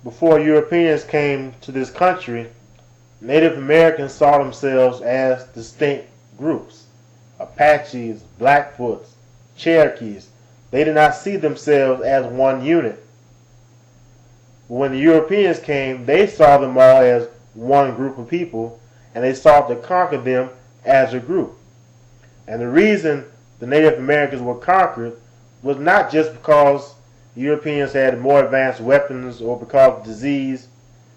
before Europeans came to this country, Native Americans saw themselves as distinct groups. Apaches, Blackfoots, Cherokees. They did not see themselves as one unit. When the Europeans came, they saw them all as one group of people, and they sought to conquer them as a group. And the reason the Native Americans were conquered was not just because Europeans had more advanced weapons or because of disease.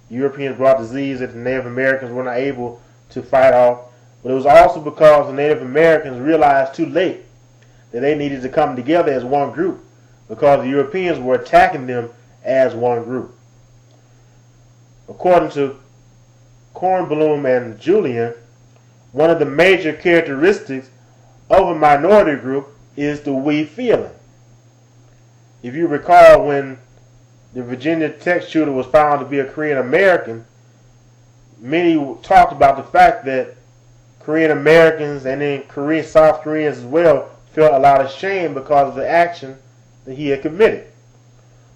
Europeans brought disease that the Native Americans were not able to fight off, but it was also because the Native Americans realized too late that they needed to come together as one group because the Europeans were attacking them as one group. According to Kornblum and Julian, one of the major characteristics of a minority group is the we feeling. If you recall, when the Virginia Tech shooter was found to be a Korean American, many talked about the fact that Korean Americans and then South Koreans as well felt a lot of shame because of the action that he had committed.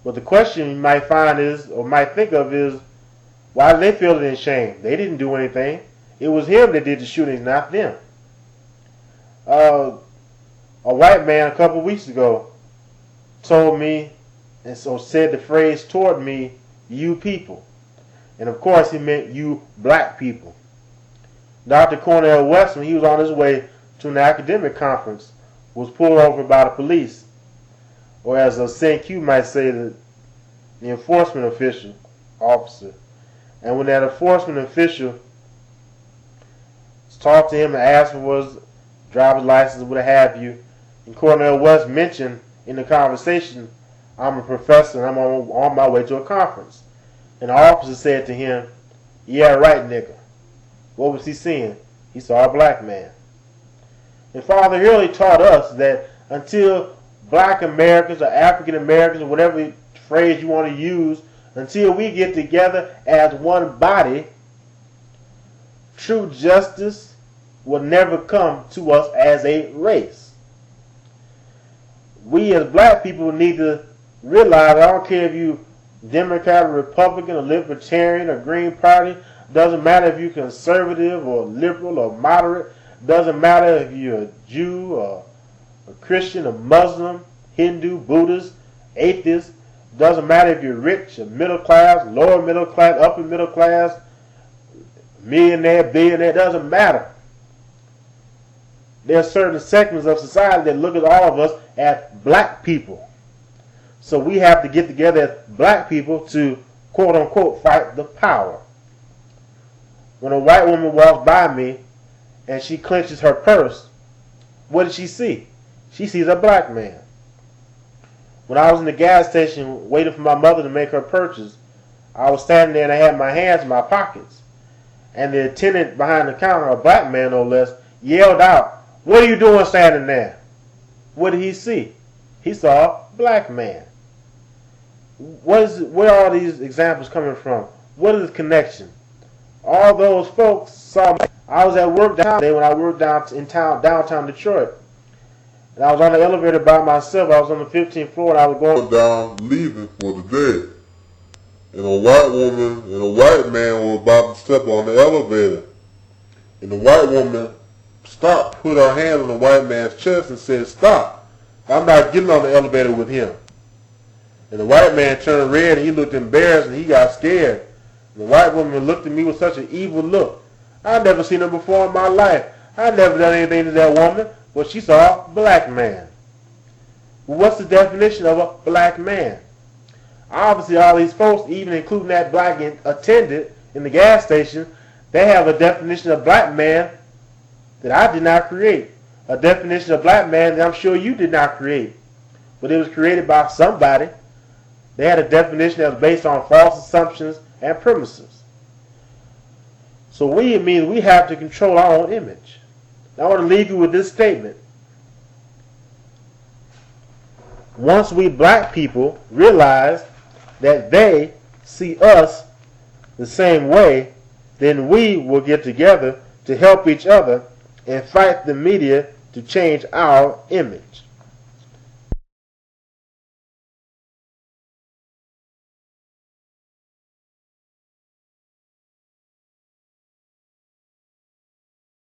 But the question you might find is, or might think of is, why did they feel it in shame? They didn't do anything. It was him that did the shooting, not them. A white man a couple weeks ago told me, and so said the phrase toward me, you people. And of course he meant you black people. Dr. Cornel West, when he was on his way to an academic conference, was pulled over by the police, or as a CQ might say, the enforcement officer. And when that enforcement official talked to him and asked for his driver's license, what have you, and Cornel West mentioned in the conversation, I'm a professor and I'm on my way to a conference. And the officer said to him, yeah, right, nigga. What was he seeing? He saw a black man. And Father Hurley taught us that until black Americans or African Americans, or whatever phrase you want to use, until we get together as one body, true justice will never come to us as a race. We as black people need to realize, I don't care if you Democrat or Republican or Libertarian or Green Party, doesn't matter if you're conservative or liberal or moderate, doesn't matter if you're a Jew or a Christian, a Muslim, Hindu, Buddhist, atheist, doesn't matter if you're rich or middle class, lower middle class, upper middle class, millionaire, billionaire, doesn't matter. There are certain segments of society that look at all of us as black people. So we have to get together as black people to, quote unquote, fight the power. When a white woman walks by me and she clenches her purse, what does she see? She sees a black man. When I was in the gas station waiting for my mother to make her purchase, I was standing there and I had my hands in my pockets. And the attendant behind the counter, a black man no less, yelled out, "What are you doing standing there?" What did he see? He saw a black man. Where are all these examples coming from? What is the connection? All those folks saw me. I was at work today when I worked downtown Detroit. And I was on the elevator by myself. I was on the 15th floor and I was going down, leaving for the day. And a white woman and a white man were about to step on the elevator. And the white woman stopped, put her hand on the white man's chest and said, "Stop. I'm not getting on the elevator with him." And the white man turned red and he looked embarrassed and he got scared. And the white woman looked at me with such an evil look. I'd never seen her before in my life. I'd never done anything to that woman, but she saw a black man. Well, what's the definition of a black man? Obviously, all these folks, even including that black attendant in the gas station, they have a definition of black man that I did not create. A definition of black man that I'm sure you did not create. But it was created by somebody. They had a definition that was based on false assumptions and premises. So it means we have to control our own image. Now, I want to leave you with this statement. Once we black people realize that they see us the same way, then we will get together to help each other and fight the media to change our image.